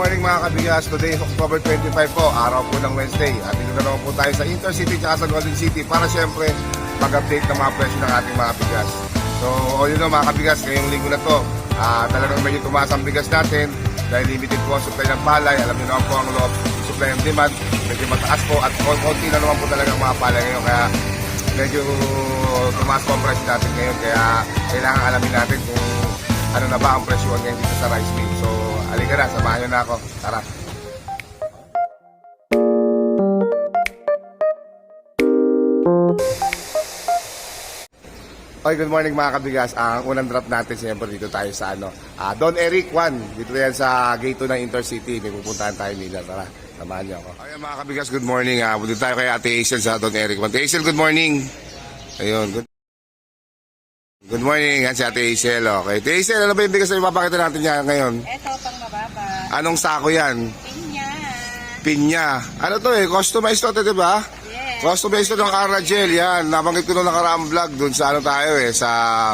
morning mga kabigas. Today is October 25 po, araw po ng Wednesday. At dito na naman po tayo sa Intercity at sa Golden City para syempre mag-update ng mga presyo ng ating mga bigas. So, yun know, mga kabigas, ngayong linggo na to, talagang medyo tumaas ang bigas natin dahil limited po ang supply ng palay. Alam niyo naman po ang loob, supply and demand, medyo mataas po at konti na naman po talagang mga palay ngayon. Kaya medyo tumaas po ang presyo natin ngayon. Kaya kailangan alamin natin kung ano na ba ang presyo ngayon dito sa rice mill. So, halika na, samahan nyo na ako. Tara! Okay, good morning mga kabigas. Ang unang drop natin, siyempre dito tayo sa Don Eric 1. Dito yan sa gate 2 ng Intercity. May pupuntahan tayo nila. Tara, samahan nyo ako. Okay mga kabigas, good morning. Dito tayo kay Ate Hazel sa Don Eric 1. Ate Hazel, good morning. Ayun, good morning, yan si Ate Hazel. Okay, Ate Hazel, ano ba yung bigas na ipapakita natin yan ngayon? Ito, pang mababa. Anong sako yan? Pinya. Pinya. Ano to customized to, diba? Yes. Customized to ng Aragel, yan. Nabanggit ko nung nakaraang vlog dun sa tayo sa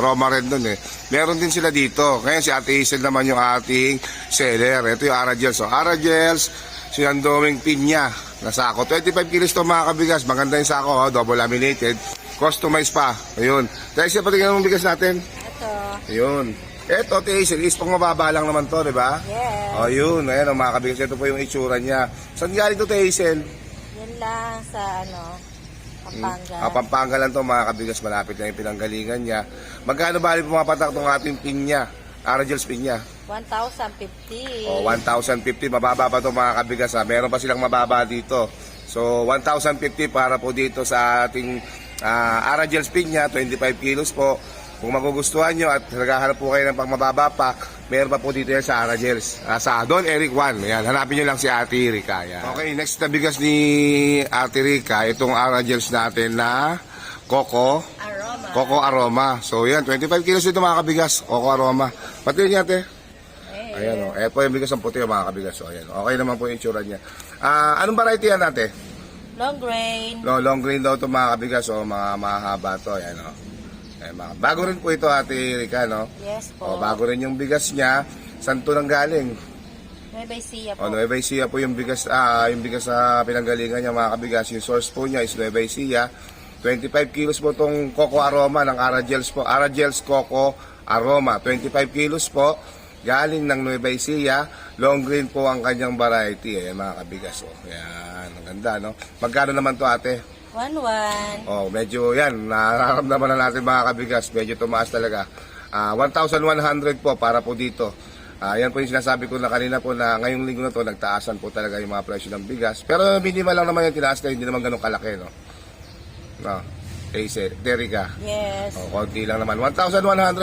Roma Red dun Meron din sila dito. Ngayon si Ate Hazel naman yung ating seller. Ito yung Aragel. So Aragels, sinandoming pinya na sako. 25 kilos to mga kabigas. Maganda yung sako, double laminated. Customized pa. Ayun. Dahil siya patingin ng bigas natin. Ito. Ayun. Ito, Ate Hazel, is pang mababa lang naman to, di ba? Yes. O, yun. Ayan, mga kabigas. Ito po yung itsura niya. Saan galing to, Ate Hazel? Yan lang sa Pampanga. Pampanga lang to, mga kabigas. Malapit na yung pinanggalingan niya. Magkano bali pumapatak itong ating pinya? Aragels pinya. 1,050. O, 1,050. Mababa pa to, mga kabigas. Meron pa silang mababa dito. So, 1,050 para po dito sa ating Aragels pinya, 25 kilos po. Kung magugustuhan nyo at naghahanap po kayo ng pangmababa pa, meron pa po dito yan sa Aragels. Sa Don Eric 1. Ayan, hanapin nyo lang si Ate Rica. Ayan. Okay, next na bigas ni Ate Rica, itong Aragels natin na Coco Aroma. So yan, 25 kilos dito mga kabigas. Coco Aroma. Pati yun ate. Ayan o. Ayan po yung bigas ng puti mga kabigas. So, ayan. Okay naman po yung itsura niya. Anong variety yan ate? Long grain. Long grain daw ito mga kabigas. O mga mahaba to. Ayan o. Ayan, bago rin po ito Ate Rica, no? Yes po. Bago rin yung bigas niya. Saan to nang galing? Nueva Ecija po. Nueva Ecija po yung bigas sa pinanggalingan niya mga kabigas. Yung source po niya is Nueva Ecija. 25 kilos po itong Coco Aroma ng Aragels po. Aragels Coco Aroma. 25 kilos po. Galing ng Nueva Ecija. Long grain po ang kanyang variety. Ayan mga kabigas. Ayan, ang ganda, no? Magkano naman to ate? 1,100. Medyo yan, nararamdaman na natin mga kabigas, medyo tumaas talaga. 1,100 po para po dito. Yan po yung sinasabi ko na kanina po na ngayong linggo na to, nagtaasan po talaga yung mga presyo ng bigas. Pero minimal lang naman yung tinaas na, hindi naman ganun kalaki, no? No, Terica. Yes. Konti lang naman. 1,100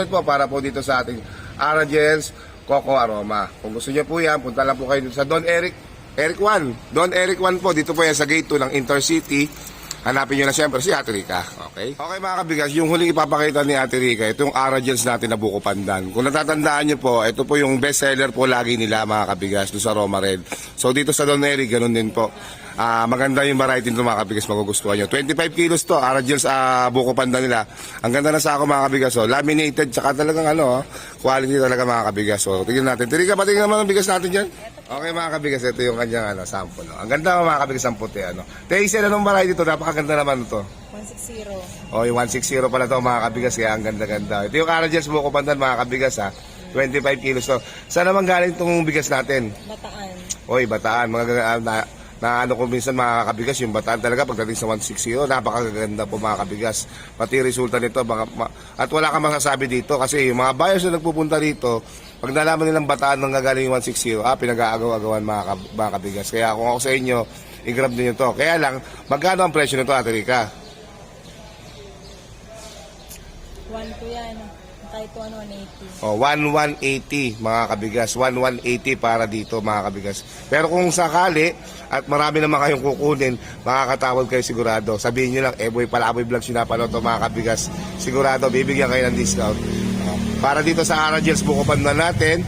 po para po dito sa ating Aragels Coco Aroma. Kung gusto niyo po yan, punta lang po kayo dito sa Don Eric 1. Don Eric 1 po, dito po yan sa gate 2 ng Intercity. Hanapin nyo na siyempre si Ate Rica. Okay? Okay mga kabigas, yung huling ipapakita ni Ate Rica, itong Aragels natin na buko pandan. Kung natatandaan nyo po, ito po yung best seller po lagi nila mga kabigas doon sa Roma Red. So dito sa Don Eric, ganun din po. Maganda yung variety nito mga kabigas, magugustuhan nyo. 25 kilos to, Aragels buko pandan nila. Ang ganda na sa ako mga kabigas. So, laminated, tsaka talagang quality talaga mga kabigas. So tingnan natin. Ate Rica, patingnan naman ang bigas natin dyan. Okay mga kabigas, ito yung kanyang sample. Ang ganda mga kabigas ang puti. Hazel, anong variety ito? Napakaganda naman ito. 160. Yung 160 pala ito mga kabigas, kaya ang ganda-ganda. Ito yung Aragels buko pandan mga kabigas 25 kilos to. Saan naman galing itong bigas natin? Bataan. Bataan. Mga ko minsan mga kabigas, yung Bataan talaga pagdating sa 160, napakaganda po mga kabigas. Pati resulta nito, at wala kang masasabi dito kasi yung mga buyers na nagpupunta dito, pag nalaman nilang Bataan nang gagaling yung 160, pinag-aagaw-agawan mga kabigas. Kaya kung ako sa inyo, i-grab niyo to. Kaya lang, magkano ang presyo nito Ate Rica? 1,200 yan. Tayo po 180. 1,180 mga kabigas. 1,180 para dito mga kabigas. Pero kung sakali at marami naman kayong kukunin, makakatawad kayo sigurado. Sabihin nyo lang, boy, Palaboy Vlogs yung napanood to mga kabigas. Sigurado, bibigyan kayo ng discount. Para dito sa Aragels buko pandan natin,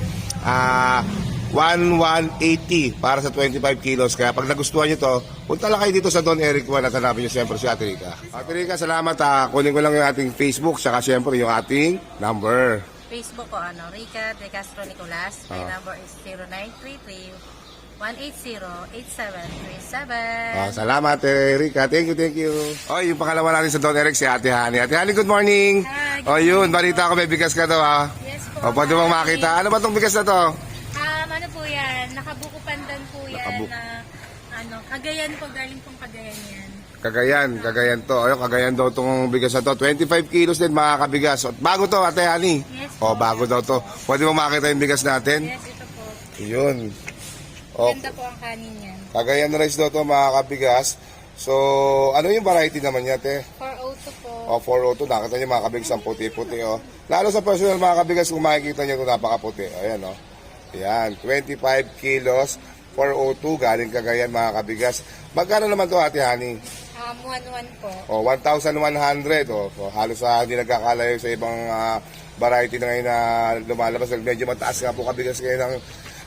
1,180 para sa 25 kilos. Kaya pag nagustuhan nyo to, punta lang kayo dito sa Don Eric 1 at hanapin nyo siyempre si Ate Rica. Ate Rica, salamat. Kunin ko lang yung ating Facebook, saka siyempre yung ating number. Facebook ko, Rica De Castro Nicolas. My number is 0933-180-8737. Salamat, Erika. Thank you. Oh, yung pangalawa natin sa Don Eric, si Ate Hani. Ate Hani, good morning. Hi, Oh, yun. Balita ko may bigas ka daw, ha? Yes po. O, pwede mong makita. Ano ba tong bigas na to? Ano po yan? Nakabuko pandan po yan Nakabuko. na, Cagayan po, galing pong Cagayan yan. Kagayan to. Ayun, Kagayan daw tong bigas na to. 25 kilos din makakabigas. O, bago to, Ate Hani. Yes O, po. bago daw to. Pwede mo makita yung bigas natin? Yes, ito po. Yun. O, Ganda po ang kanin yan. Cagayan rice daw to makakabigas. So, ano yung variety naman niya, te? 402 po. O, 402. Nakita niyo mga kabigas ang puti-puti, o. Lalo sa personal mga kabigas, kung makikita niyo ito, napakaputi. Ayan, o. Ayan, 25 kilos, 402, galing Cagayan mga kabigas. Magkano naman to, Ate Hani? 1-1 po. O, 1,100. O, so, halos hindi nagkakalayo sa ibang variety na ngayon na lumalabas. Medyo mataas nga po kabigas ngayon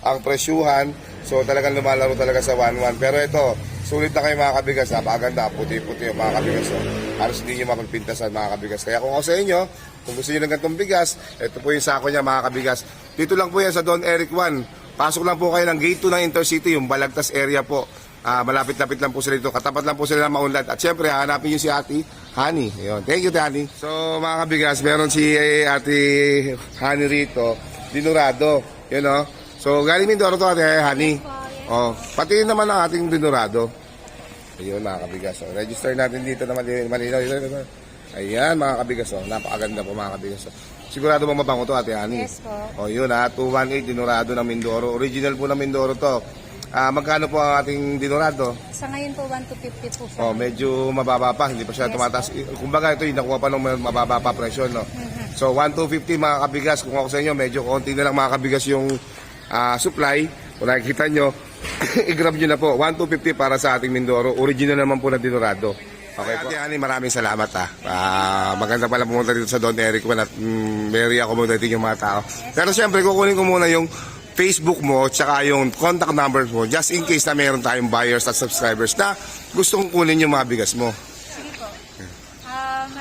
ang presyuhan. So, talagang lumalaro talaga sa 1,1. Pero ito, sulit na kayo mga kabigas. Napakaganda, puti-puti yung mga kabigas. O. Halos hindi nyo mapagpintasan mga kabigas. Kaya kung ako sa inyo, kung gusto nyo ng ganitong bigas, ito po yung sako niya mga kabigas. Dito lang po yan sa Don Eric 1. Pasok lang po kayo ng gate 2 ng Intercity, yung Balagtas area po. Malapit-lapit lang po sila dito. Katapat lang po sila ng Maunlad. At syempre, hanapin nyo si Ate Hani. Ayun. Thank you, Hani. So, mga kabigas, meron si Ate Hani rito. Dinurado. Yun, o. So, galing Mindoro to, Ate Hani. Oh, pati naman ang ating dinurado. Ayun, mga kabigas. So, register natin dito na malinaw. Ayan, mga kabigas. Oh. Napakaganda po, mga kabigas. Oh. Sigurado bang mabango to, Ate Hani? Yes po. Oh, yun, 218 dinurado ng Mindoro. Original po ng Mindoro to. Magkano po ang ating dinurado? Sa ngayon po, 1,250 po siya. Oh, medyo mababa pa, hindi pa siya tumataas. Kumbaga ito yung nakuha pa ng mababa pa presyo, no? So 1,250 mga kabigas. Kung ako sa inyo, medyo konti na lang mga kabigas yung supply. Kung nakikita nyo, i-grab nyo na po. 1,250 para sa ating Mindoro. Original naman po na dinurado. Okay po. Ate Ani, maraming salamat maganda pala pumunta dito sa Don Eric at very accommodating yung mga tao. Pero siyempre, kukunin ko muna yung Facebook mo tsaka yung contact numbers mo just in case na mayroon tayong buyers at subscribers na gustong kunin yung mga bigas mo. Sige po. Ang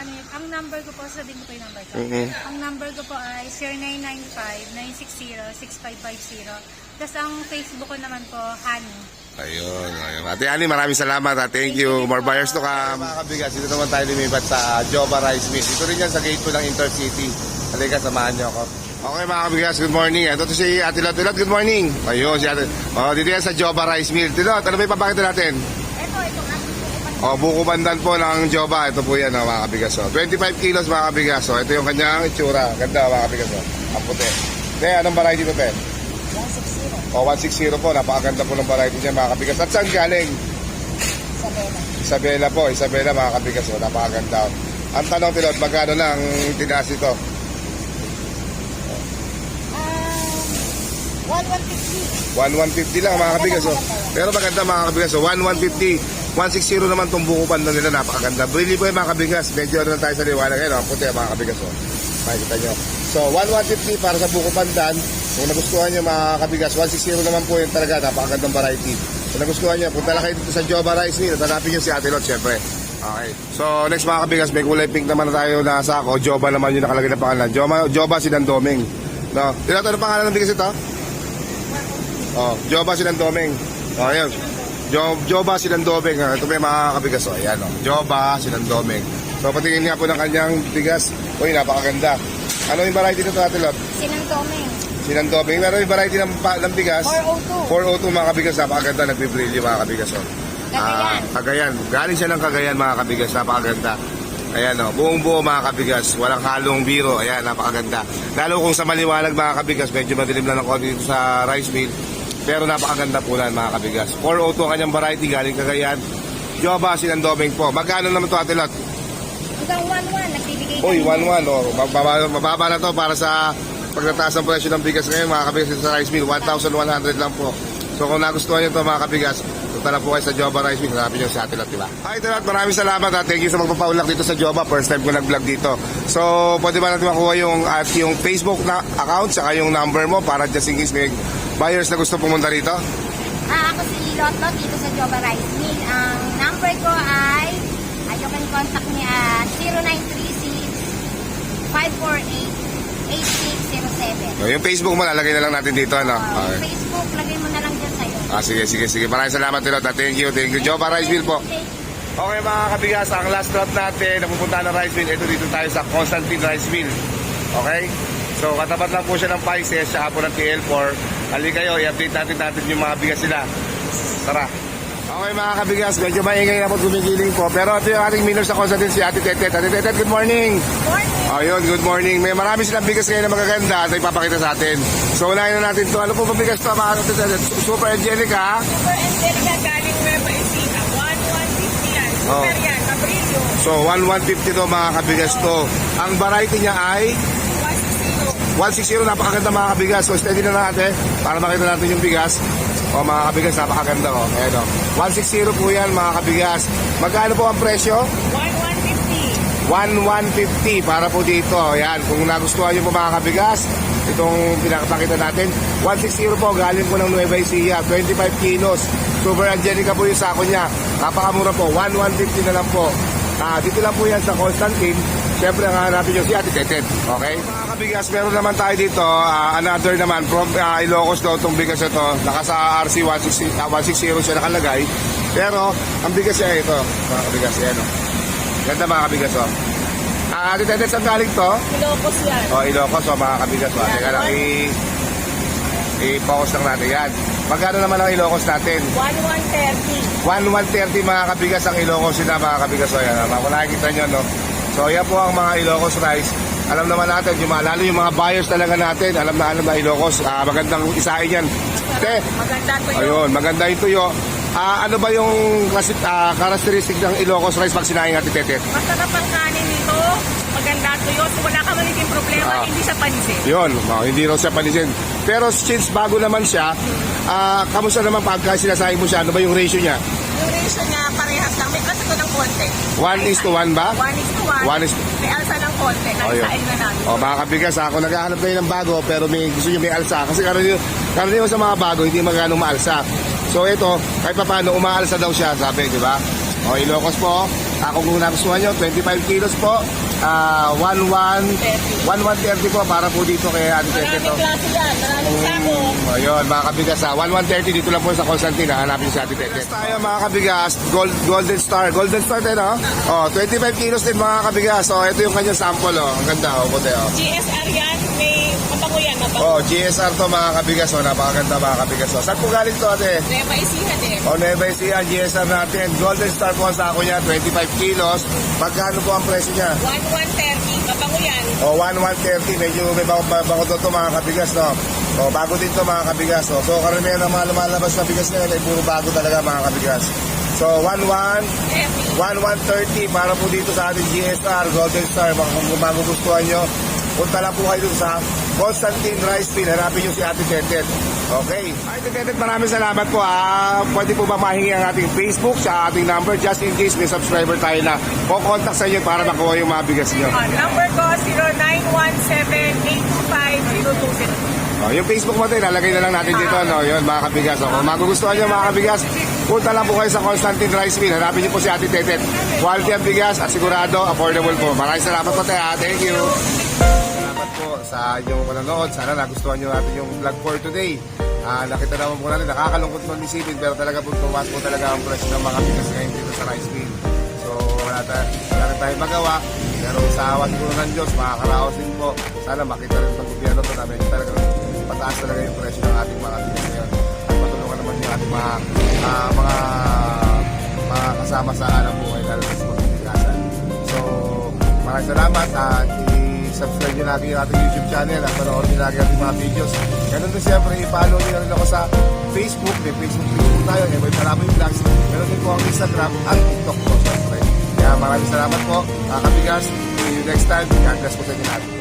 number ko po, sabihin ko po yung number ko. Ang number ko po ay 0995-960-6550. Tapos ang Facebook ko naman po, Hani. Ayun. Ate Ani, maraming salamat. Thank you. More buyers to come. Mga kabigas, dito naman tayo lumipat sa Jova Rice Mill. Dito rin yan sa gate 2 ng Intercity. Halika, samahan niyo ako. Okay mga kabigas, good morning. Ito to si Ate Lot. Lot, good morning. Ayun, si Ate. Dito yan sa Jova Rice Mill. Lot, ano ba ipapakita natin? Itong ating po. Buko bandan po ng Jova. Ito po yan, mga kabigas. 25 kilos mga kabigas. Ito yung kanyang itsura. Ganda mga kabigas. Ang puti. Anong variety ito, Pe? 160. 160 po. Napakaganda po ng variety niya mga kabigas. At saan galing? Isabela po. Isabela mga kabigas. Napakaganda. Ang tanong, Tilot, magkano na ang tinaas ito? 1,150. 1,150 lang mga kabigas. Pero maganda mga kabigas. 1,150. 160 naman itong buko pandan nila. Napakaganda. Really po yung mga kabigas. Medyo na tayo sa liwanag. Ayun, ang puti mga kabigas. Makikita nyo. So, 1,150 para sa buko pandan. Kung nagustuhan nyo mga kabigas, 160 naman po yung talaga. Napakagandang variety. Kung nagustuhan nyo, punta lang kayo dito sa Jova Rice Mill. At hanapin nyo si Ate Lot, syempre. Okay. So, next mga kabigas, may kulay pink naman na tayo na sako. Jova naman yung nakalagay na pangalan. Jova Sinandoming. No? Tinatanong ang pangalan ng bigas ito? Jova Sinandoming. Ayun. Jova Sinandoming. Ito may mga kabigas. Ayan, Jova Sinandoming. So, patingin nga po ng kanyang bigas. Uy, napakaganda. Ano yung variety nito, Ate Lot? Sinandoming. Meron yung variety ng bigas. 402 mga kabigas. Napakaganda. Nagbibrilyo mga kabigas. Cagayan. Galing siya ng Cagayan mga kabigas. Napakaganda. Ayan buong buo mga kabigas. Walang halong biro. Ayan, napakaganda. Lalo kung sa maliwanag mga kabigas, medyo madilim lang ng konti dito sa rice mill. Pero napakaganda po lang mga kabigas. 402 ang kanyang variety. Galing Cagayan. Jova Sinandoming po. Magkano naman to, Ate Lot? Hanggang 1,100. Nagbibigay Uy, 1,100. Mababa na to para sa pagtataas ng presyo ng bigas ngayon mga kabigas sa rice mill. 1,100 lang po. So kung nagustuhan nyo ito mga kabigas, punta na po kayo sa Jova Rice Mill. Hanapin nyo si Ate Lot, diba? Hi, Ate Lot, maraming salamat. Thank you sa magpapaulak dito sa Jova. First time ko nag-vlog dito. So, pwede ba natin makuha yung Facebook na account saka yung number mo para just in case may buyers na gusto pumunta rito? Ako si Lot dito sa Jova Rice Mill. Ang number ko ay, you can contact me at 0936-548-8255. 8607. Yung Facebook mo, lalagay na lang natin dito, ano? Okay. Facebook, lagay mo na lang dyan sa'yo. Sige. Maraming salamat, Tilota. Thank you. Joba Rice Mill po. Okay mga kabigas, ang last stop natin na pupunta ng rice mill, ito dito tayo sa Constantine Rice Mill. Okay? So katapat lang po siya ng Pisces, siya po ng TL4. Halika kayo, i-update natin yung mga bigas nila. Tara. Okay mga kabigas, medyo maingay na po gumigiling po. Pero ito yung ating minor sa Constantine, si Ate Tetet. Ate Tetet, good morning! Morning! Ayun, good morning. May marami silang bigas ngayon na magaganda at ipapakita sa atin. So unahin na natin ito. Ano po ba bigas ito mga Ate Tetet? Super Angelica. Super Angelica galing Nueva Ecija. 1150 yan. Super yan, Cabrillo. So 1150 to mga kabigas to. Ang variety niya ay 160, napakaganda mga kabigas. So steady na natin para makita natin yung bigas. O mga kabigas, napakaganda o. Ayan o. 160 po yan mga kabigas. Magkano po ang presyo? 1150. 1150 para po dito. Ayan, kung nagustuhan nyo po mga kabigas, itong pinakapakita natin. 160 po, galing po ng Nueva Ecija. 25 kilos. Super Angelica po yung sako niya. Napakamura po. 1150 na lang po. Dito lang po yan sa Constantine. Siyempre, ang hanapin nyo si Ate Tetet. Okay? Mga kabigas, meron naman tayo dito. Another naman from Ilocos daw itong bigas ito. Naka sa RC 160 siya nakalagay. Pero, ang bigas niya ito. Mga kabigas, yan o. Ganda mga kabigas o. Ate Tetet, saan galing to? Ilocos yan. Ilocos o mga kabigas o. Teka lang, i-focus lang natin yan. Magkano naman ang Ilocos natin? 1130. 1130 mga kabigas ang Ilocos sila mga kabigas. O yan, kung nakikita nyo, no? So yan po ang mga Ilocos rice. Alam naman natin, lalo yung mga buyers talaga natin, alam na Ilocos. Magandang isain yan. Maganda to yun. Ayun, maganda yung tuyo. Ano ba yung characteristic ng Ilocos rice pag sinaing Ate Tetet? Masarap ang kanin nito. Maganda to yun. So wala ka magiging problema. Hindi siya pansin. Yun, hindi raw siya palisin. Pero since bago naman siya, kamusta naman pagka sinasaing mo siya? Ano ba yung ratio niya? Yung ratio niya parehas lang. May kasi ito ng konti. 1:1 ba? 1:1. 1 is... May alsa ng konti. Naisain na namin. Mga kabigas, ako naghahanap kayo ng bago pero gusto nyo may alsa. Kasi karaniwan sa mga bago, hindi magano maalsa. So ito, kahit pa paano, umaalsa daw siya, sabi, di ba? Ilocos po. Kung nagustuhan nyo, 25 kilos po. 1130 po para po dito kay Ate Tetet. Maraming klase yan. Maraming sako. Ayun, mga kabigas, 1130 dito lang po sa Constantine. Hanapin si Ate Tetet. Tayo mga kabigas, Golden Star. Golden Star din, no? 25 kilos din mga kabigas. Ito yung kanyang sample, Ang ganda, puti, GSR yan. May mabango yan. Mabango. GSR to mga kabigas, Napakaganda mga kabigas, Saan po galing to, ate? Nueva Ecija din. Nueva Ecija, GSR natin. Golden Star po ang sako niya, 25 kilos. Magkano po ang presyo niya? 1130. Mabango yan. 1130. Medyo may bago to mga kabigas, no? Bago din to mga kabigas, So karamihan ng mga lumalabas na bigas ngayon ay puro bago talaga mga kabigas. So 1130 para po dito sa ating GSR, Golden Star. Kung magugustuhan nyo, punta lang po kayo dun sa Constantine Rice Mill. Hanapin nyo si Ate Tetet. Okay. Ate Tetet, maraming salamat po. Pwede po ba mahingi ang ating Facebook sa ating number just in case may subscriber tayo na contact sa inyo para makuha yung mga bigas nyo. Number ko 0917-825-0207. Yung Facebook mo tayo, lalagay na lang natin dito, Yun, mga kabigas. Kung magugustuhan nyo mga kabigas, punta lang po kayo sa Constantine Rice Mill. Hanapin nyo po si Ate Tetet. Quality ang bigas at sigurado, affordable po. Maraming salamat po tayo. Thank you. Salamat po sa inyong panonood. Sana nagustuhan nyo natin yung vlog for today. Nakita naman po natin, nakakalungkot mo isipin, pero talaga po tumas po talaga ang presyo ng mga bigas ngayon dito sa Rice Mill. So, wala tayong magawa. Pero sa awan po ng Diyos, makakaraos din po. Sana makita rin sa gobyerno ito namin talaga pataas talaga yung presyo ng ating mga bigas ngayon. At matulungan naman yung ating mga kasama sa alam buhay lalo na sa mga bigasan. So, maraming salamat at i-subscribe nyo natin yung ating YouTube channel at manood nyo natin ating mga videos. Ganun din siyempre, i-follow nyo na rin ako sa Facebook. May Facebook po tayo, may Palaboy Vlogs. Ganun din po ang Instagram at TikTok po. Siyempre. Kaya maraming salamat po, mga kabigas. See you next time. God bless po sa inyo natin.